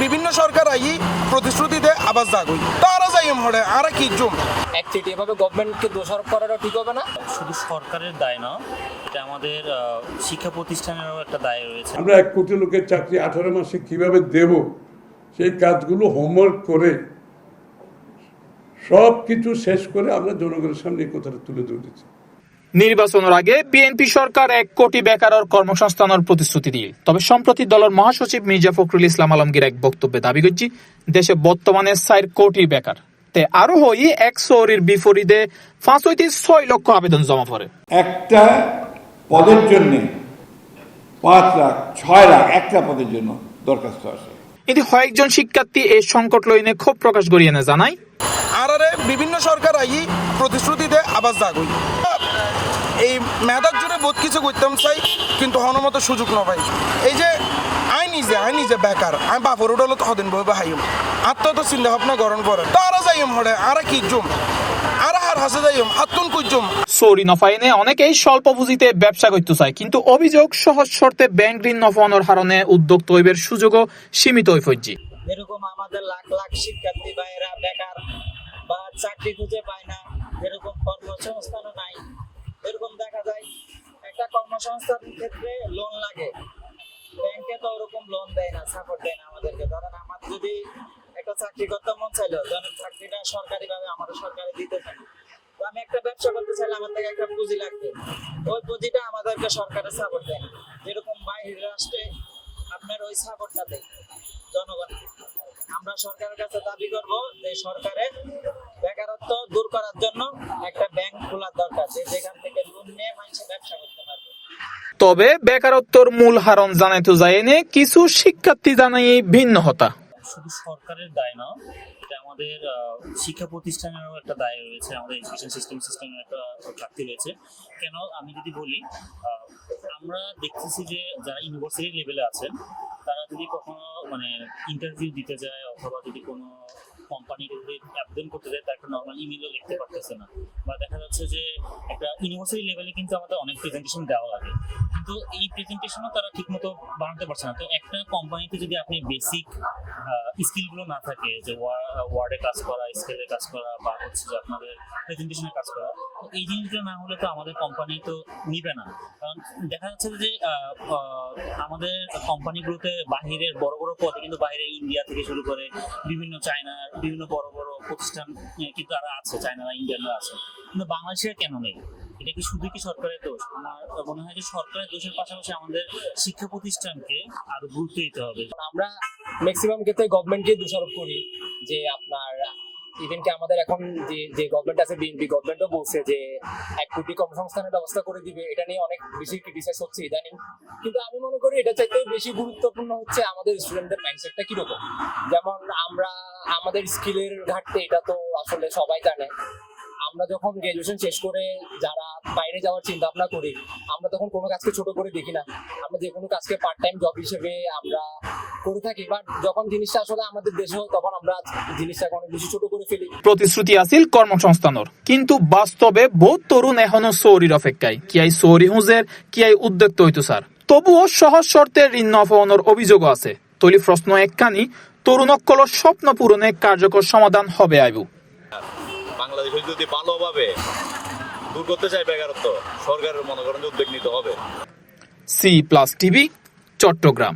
বিভিন্ন সরকার আই প্রতিশ্রুতিতে আবাস দাগুই তারা যাই হড়ে আর কি জম একচেটি এভাবে গভর্নমেন্টকে দোষারোপ করাটা ঠিক হবে না। শুধু সরকারের দায় না, এটা আমাদের শিক্ষা প্রতিষ্ঠানেরও একটা দায় রয়েছে। আমরা 1 কোটি লোকের চাকরি 18 মাসে কিভাবে দেব সেই কাজগুলো হোমওয়ার্ক করে সব কিছু শেষ করে আমরা জনগণের সামনে এই কথাটা তুলে ধরেছি। নির্বাচনের আগে বিএনপি সরকার 1 কোটি বেকারের কর্মসংস্থানের প্রতিশ্রুতি দিয়ে, তবে সম্প্রতি দলের মহাসচিব মির্জা ফখরুল ইসলাম আলমগীর এক বক্তব্যে দাবি করছি দেশে বর্তমানে 4 কোটি বেকার তে আরো হই 100 বিপরীতে 5 হইতে 6 লক্ষ আবেদন জমা পড়ে। একটা পদের জন্য 5 লাখ 6 লাখ একটা পদের জন্য দরখাস্ত আসে। এটি কয়েকজন শিক্ষার্থী এই সংকট লইনে ক্ষোভ প্রকাশ করিয়ে জানায় আর বিভিন্ন সরকার আই প্রতিশ্রুতিতে আবাস দাগুই এই মেধার জুড়ে বহুত কিছু করতাম চাই কিন্তু হনমত সুযোগ ন পাই। এই যে আই নিজে বেকার আমি বাপর উঠালো তদিন বই হাইম আত্মত চিন্তা ভাবনা গ্রহণ করে তারা যাইম হড়ে আর কি জম আর হার হাসে যাইম আত্মন কুজম সরি নফাইনে অনেকেই স্বল্প পুঁজিতে ব্যবসা করতে চায়, কিন্তু অভিযোগ সহজ শর্তে ব্যাংক ঋণ নফানোর হারণে উদ্যোগ তৈবের সুযোগও সীমিত হয়ে পড়ছে। এরকম আমাদের লাখ লাখ শিক্ষার্থী ভাইয়েরা বেকার বা চাকরি খুঁজে পায় না, এরকম কর্মসংস্থানও নাই। এরকম দেখা যায় একটা কর্মসংস্থানের ক্ষেত্রে লোন লাগে, ব্যাংকে তো ওরকম লোন দেয় না, সাপোর্ট দেয় না আমাদেরকে। ধরেন আমার যদি একটা চাকরি করতে মন চাইলো, ধরেন চাকরিটা সরকারি ভাবে আমাদের সরকারে দিতে চাই, তো আমি একটা ব্যবসা করতে চাইলে আমার থেকে একটা পুঁজি লাগবে, ওই পুঁজিটা আমাদেরকে সরকারের সাপোর্ট দেয় না। যেরকম বাইরের রাষ্ট্রে আপনার ওই সাপোর্টটা দেয় জনগণ। আমরা সরকারের কাছে দাবি করব যে সরকারের বেকারত্ব দূর করার জন্য একটা ব্যাংক খোলার দরকার, যেখান থেকে লোন নিয়ে মানুষ ব্যবসা করতে পারবে। তবে বেকারত্বর মূল হারণ জানাইতে যায়নি কিছু শিক্ষার্থী জানাই ভিন্ন হতা। শুধু সরকারের দায় না, এটা আমাদের শিক্ষা প্রতিষ্ঠানেরও একটা দায় রয়েছে, আমাদের এডুকেশন সিস্টেমের একটা ঘাটতি রয়েছে। কেন আমি যদি বলি, আমরা দেখতেছি যে যারা ইউনিভার্সিটি লেভেলে আছেন তারা যদি কখনো ইন্টারভিউ দিতে যায় অথবা যদি কোনো কোম্পানিকে যদি আবেদন করতে যায়, তার একটা নর্মাল ইমেলও লিখতে পারতেছে না, বা দেখা যাচ্ছে যে একটা ইউনিভার্সিটি লেভেলে কিন্তু আমাদের অনেক প্রেজেন্টেশন দেওয়া লাগে, কিন্তু এই প্রেজেন্টেশনও তারা ঠিকমতো বানাতে পারছে না। তো একটা কোম্পানিতে যদি আপনি বেসিক স্কিলগুলো না থাকে, যে ওয়ার্ডে কাজ করা, স্কেলে কাজ করা, বা হচ্ছে যে আপনাদের প্রেজেন্টেশনে কাজ করা, তো এই জিনিসগুলো না হলে তো আমাদের কোম্পানি তো নিবে না। কারণ দেখা যাচ্ছে যে আমাদের কোম্পানিগুলোতে বাহিরের বড় বড় পদে কিন্তু বাইরে ইন্ডিয়া থেকে শুরু করে বিভিন্ন চায়নার বিভিন্ন বড় বড় প্রতিষ্ঠান কিন্তু তারা আছে, চায়নারা ইন্ডিয়ানরা আছে, কিন্তু বাংলাদেশের কেন নেই? এটা কি শুধু কি সরকারের দোষ? আমার মনে হয় যে সরকারের দোষের পাশাপাশি আমাদের শিক্ষা প্রতিষ্ঠানকে আরো গুরুত্ব দিতে হবে। আমরা ম্যাক্সিমাম ক্ষেত্রে গভর্নমেন্টকে দোষারোপ করি যে আপনার ইভেন কি আমাদের এখন যে গভর্নমেন্ট আছে, বিএনপি গভর্নমেন্টও বলছে যে 1 কোটি কর্মসংস্থানের ব্যবস্থা করে দিবে, এটা নিয়ে অনেক বেশি ক্রিটিসাইজ হচ্ছে ইদানিং। কিন্তু আমি মনে করি এটা চাইতে বেশি গুরুত্বপূর্ণ হচ্ছে আমাদের স্টুডেন্টদের মাইন্ডসেটটা কিরকম। যেমন আমাদের স্কিলের ঘাটতি, এটা তো আসলে সবাই জানে। আমরা যখন গ্রাজুয়েশন শেষ করে যারা বাইরে যাওয়ার চিন্তা ভাবনা করি, আমরা তখন কোনো কাজকে ছোট করে দেখি না, আমরা যে কোনো কাজকে পার্ট টাইম জব হিসেবে আমরা করে থাকি। বাট যখন জিনিসটা আসলে আমাদের দেশে হয়, তখন আমরা জিনিসটাকে অনেক বেশি ছোট করে ফেলি। প্রতিশ্রুতি আছিল কর্মসংস্থানের, কিন্তু বাস্তবে বহুত তরুণ এখনো সৌরির অপেক্ষায়, কিয়াই সৌরি হুঁজের কিয়াই উদ্যোক্ত হইতো স্যার। তবুও সহজ শর্তে ঋণ নফানোর অভিযোগও আছে। তৈলি প্রশ্ন একখানি, তরুণকলর স্বপ্ন পূরণে কার্যকর সমাধান হবে আইবু। বাংলাদেশে যদি ভালোভাবে দূর করতে চাই বেকারত্ব, সরকারের মনে করেন উদ্যোগ নিতে হবে। C+ TV, Chittagong.